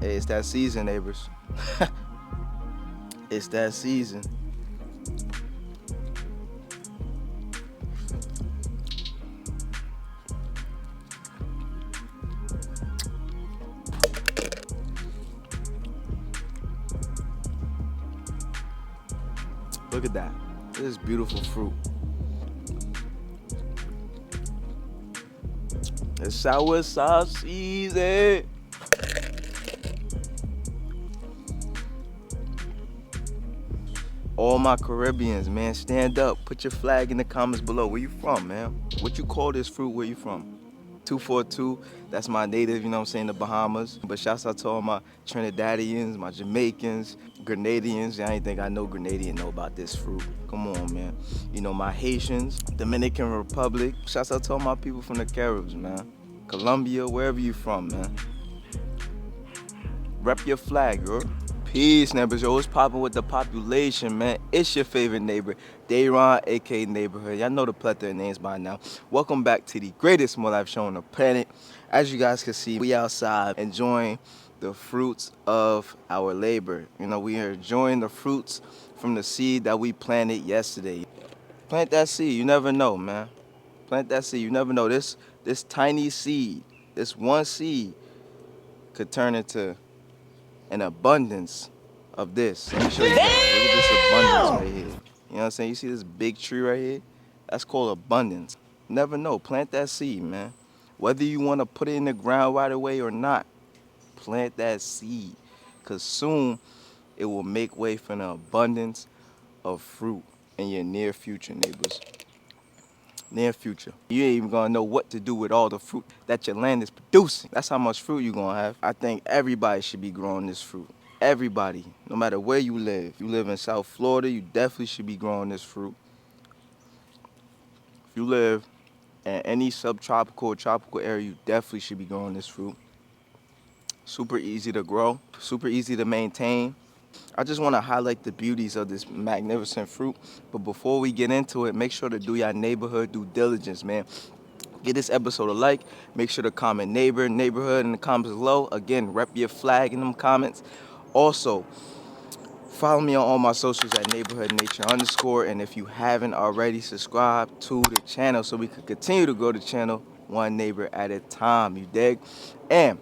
Hey, it's that season, neighbors. It's that season. Look at that. This beautiful fruit. It's soursop season. All my Caribbeans, man, stand up. Put your flag in the comments below. Where you from, man? What you call this fruit? Where you from? 242, that's my native, you know what I'm saying, the Bahamas. But shouts out to all my Trinidadians, my Jamaicans, Grenadians. I ain't think I know Grenadian know about this fruit. Come on, man. You know, my Haitians, Dominican Republic. Shouts out to all my people from the Caribs, man. Colombia, wherever you from, man. Rep your flag, bro. Peace, neighbors. Yo, what's poppin' with the population, man? It's your favorite neighbor, Dayron, aka Neighborhood. Y'all know the plethora of names by now. Welcome back to the greatest more life show on the planet. As you guys can see, we outside enjoying the fruits of our labor. You know, we are enjoying the fruits from the seed that we planted yesterday. Plant that seed. You never know, man. Plant that seed. You never know. This tiny seed, this one seed, could turn into an abundance of this. Let me show you guys. Look at this abundance right here. You know what I'm saying? You see this big tree right here? That's called abundance. Never know. Plant that seed, man. Whether you want to put it in the ground right away or not, plant that seed. Because soon it will make way for an abundance of fruit in your near future, neighbors. Near future. You ain't even gonna know what to do with all the fruit that your land is producing. That's how much fruit you're gonna have. I think everybody should be growing this fruit. Everybody, no matter where you live. If you live in South Florida, you definitely should be growing this fruit. If you live in any subtropical or tropical area, you definitely should be growing this fruit. Super easy to grow, super easy to maintain. I just want to highlight the beauties of this magnificent fruit. But before we get into it, make sure to do your neighborhood due diligence, man. Give this episode a like. Make sure to comment neighborhood in the comments below. Again, rep your flag in them comments. Also, follow me on all my socials at neighborhoodnature_. And if you haven't already, subscribe to the channel so we can continue to grow the channel one neighbor at a time. You dig? And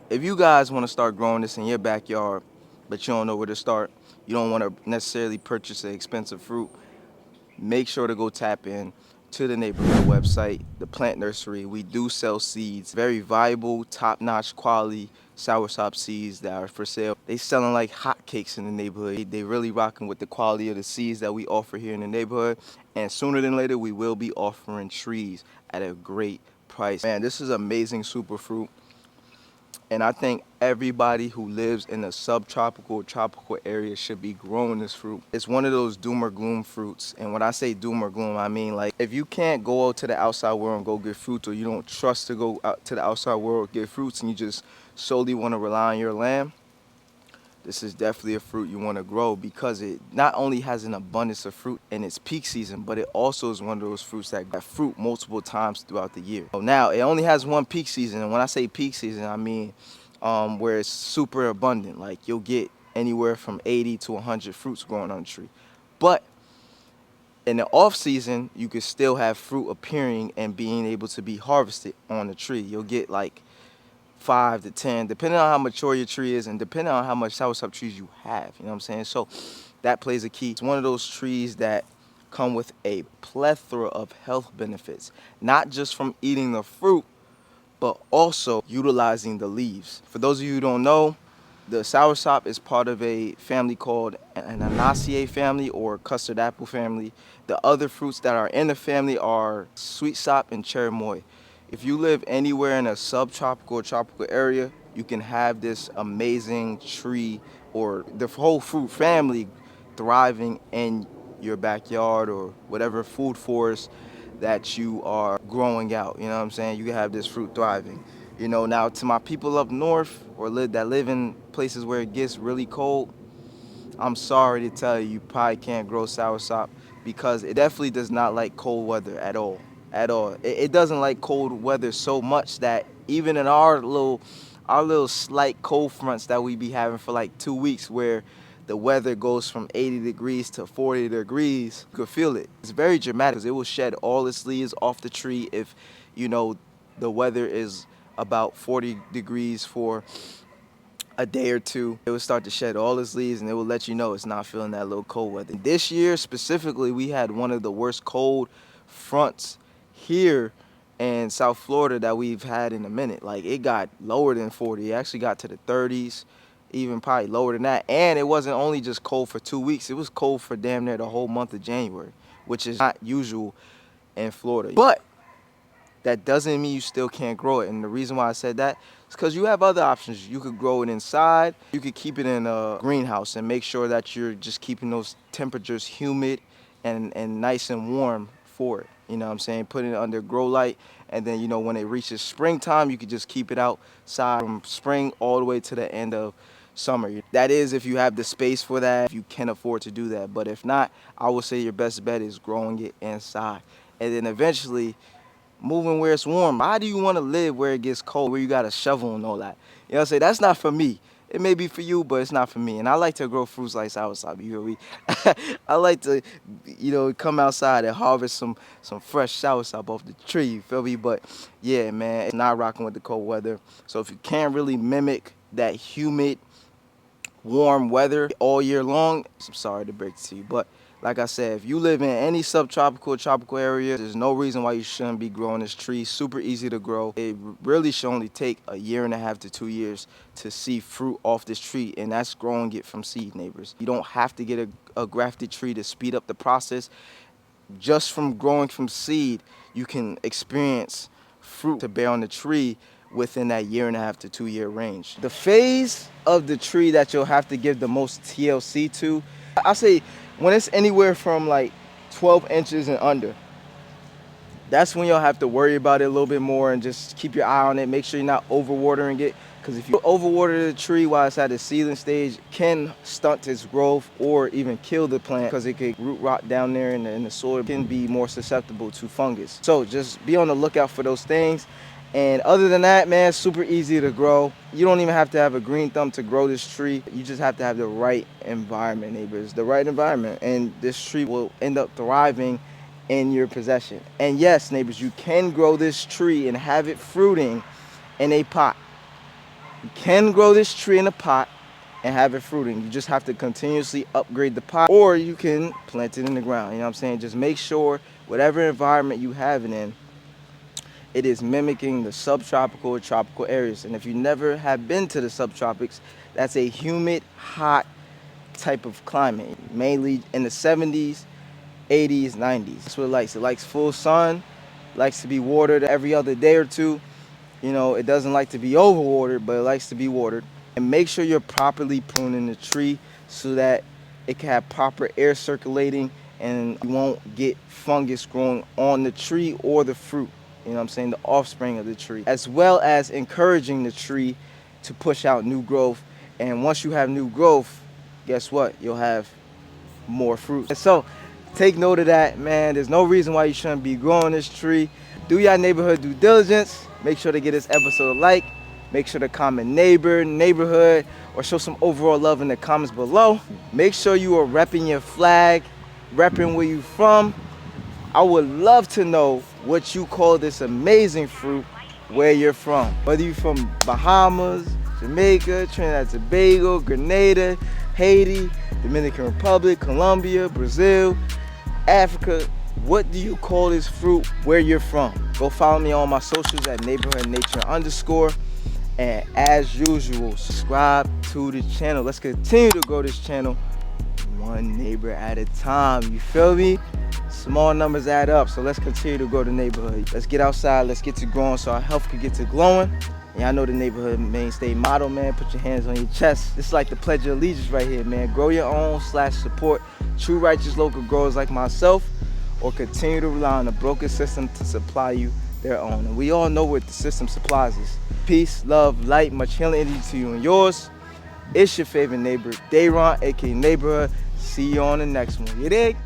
if you guys want to start growing this in your backyard, but you don't know where to start, you don't want to necessarily purchase an expensive fruit, make sure to go tap in to the neighborhood website, the plant nursery. We do sell seeds, very viable, top-notch quality soursop seeds that are for sale. They selling like hotcakes in the neighborhood. They really rocking with the quality of the seeds that we offer here in the neighborhood. And sooner than later, we will be offering trees at a great price. Man, this is amazing superfruit. And I think everybody who lives in a subtropical or tropical area should be growing this fruit. It's one of those doom or gloom fruits. And when I say doom or gloom, I mean like if you can't go out to the outside world and go get fruits, or you don't trust to go out to the outside world and get fruits, and you just solely want to rely on your land, this is definitely a fruit you want to grow, because it not only has an abundance of fruit in its peak season, but it also is one of those fruits that fruit multiple times throughout the year. So now, it only has one peak season, and when I say peak season, I mean where it's super abundant. Like you'll get anywhere from 80 to 100 fruits growing on a tree. But in the off season, you can still have fruit appearing and being able to be harvested on the tree. You'll get like 5 to 10, depending on how mature your tree is and depending on how much soursop trees you have. You know what I'm saying? So that plays a key. It's one of those trees that come with a plethora of health benefits, not just from eating the fruit, but also utilizing the leaves. For those of you who don't know, the soursop is part of a family called an Anaceae family or custard apple family. The other fruits that are in the family are sweet sop and cherimoy. If you live anywhere in a subtropical or tropical area, you can have this amazing tree or the whole fruit family thriving in your backyard or whatever food forest that you are growing out. You know what I'm saying? You can have this fruit thriving. You know, now to my people up north or that live in places where it gets really cold, I'm sorry to tell you, you probably can't grow soursop because it definitely does not like cold weather at all. At all. It doesn't like cold weather so much that even in our little slight cold fronts that we be having for like 2 weeks where the weather goes from 80 degrees to 40 degrees, you could feel it. It's very dramatic because it will shed all its leaves off the tree if, you know, the weather is about 40 degrees for a day or two. It will start to shed all its leaves and it will let you know it's not feeling that little cold weather. This year specifically, we had one of the worst cold fronts here in South Florida that we've had in a minute. Like it got lower than 40. It actually got to the 30s, even probably lower than that. And it wasn't only just cold for 2 weeks. It was cold for damn near the whole month of January, which is not usual in Florida. But that doesn't mean you still can't grow it. And the reason why I said that is because you have other options. You could grow it inside. You could keep it in a greenhouse and make sure that you're just keeping those temperatures humid and nice and warm for it. You know what I'm saying? Put it under grow light. And then, you know, when it reaches springtime, you could just keep it outside from spring all the way to the end of summer. That is if you have the space for that, if you can afford to do that. But if not, I would say your best bet is growing it inside. And then eventually moving where it's warm. Why do you want to live where it gets cold, where you got a shovel and all that? You know what I'm saying? That's not for me. It may be for you, but it's not for me. And I like to grow fruits like soursop, you feel me? I like to, you know, come outside and harvest some fresh soursop off the tree, you feel me? But yeah, man, it's not rocking with the cold weather. So if you can't really mimic that humid, warm weather all year long, I'm sorry to break it to you, but like I said, if you live in any subtropical or tropical area, there's no reason why you shouldn't be growing this tree. Super easy to grow. It really should only take 1.5 to 2 years to see fruit off this tree, and that's growing it from seed, neighbors. You don't have to get a grafted tree to speed up the process. Just from growing from seed, you can experience fruit to bear on the tree within that 1.5 to 2 year range. The phase of the tree that you'll have to give the most TLC to, I say when it's anywhere from like 12 inches and under, that's when you'll have to worry about it a little bit more and just keep your eye on it. Make sure you're not overwatering it, because if you overwater the tree while it's at the seedling stage, it can stunt its growth or even kill the plant because it could root rot down there in the soil. It can be more susceptible to fungus. So just be on the lookout for those things. And other than that, man, super easy to grow. You don't even have to have a green thumb to grow this tree. You just have to have the right environment, neighbors, the right environment. And this tree will end up thriving in your possession. And yes, neighbors, you can grow this tree and have it fruiting in a pot. You can grow this tree in a pot and have it fruiting. You just have to continuously upgrade the pot, or you can plant it in the ground. You know what I'm saying? Just make sure whatever environment you have it in, it is mimicking the subtropical or tropical areas. And if you never have been to the subtropics, that's a humid, hot type of climate, mainly in the 70s, 80s, 90s. That's what it likes. It likes full sun, likes to be watered every other day or two. You know, it doesn't like to be overwatered, but it likes to be watered. And make sure you're properly pruning the tree so that it can have proper air circulating and you won't get fungus growing on the tree or the fruit. You know what I'm saying? The offspring of the tree, as well as encouraging the tree to push out new growth. And once you have new growth, guess what? You'll have more fruit. And so take note of that, man. There's no reason why you shouldn't be growing this tree. Do your neighborhood due diligence. Make sure to give this episode a like. Make sure to comment neighborhood, or show some overall love in the comments below. Make sure you are repping your flag, repping where you from. I would love to know what you call this amazing fruit. where you're from. Whether you're from Bahamas, Jamaica, Trinidad and Tobago, Grenada, Haiti, Dominican Republic, Colombia, Brazil, Africa, what do you call this fruit where you're from? Go follow me on my socials at neighborhoodnature_. And as usual, subscribe to the channel. Let's continue to grow this channel one neighbor at a time. You feel me? Small numbers add up, so let's continue to grow the neighborhood. Let's get outside, let's get to growing so our health can get to glowing. And I know the neighborhood mainstay motto, man. Put your hands on your chest. This is like the Pledge of Allegiance right here, man. Grow your own / support true righteous local growers like myself, or continue to rely on a broken system to supply you their own. And we all know what the system supplies us. Peace, love, light, much healing energy to you and yours. It's your favorite neighbor, Dayron, aka Neighborhood. See you on the next one. You dig?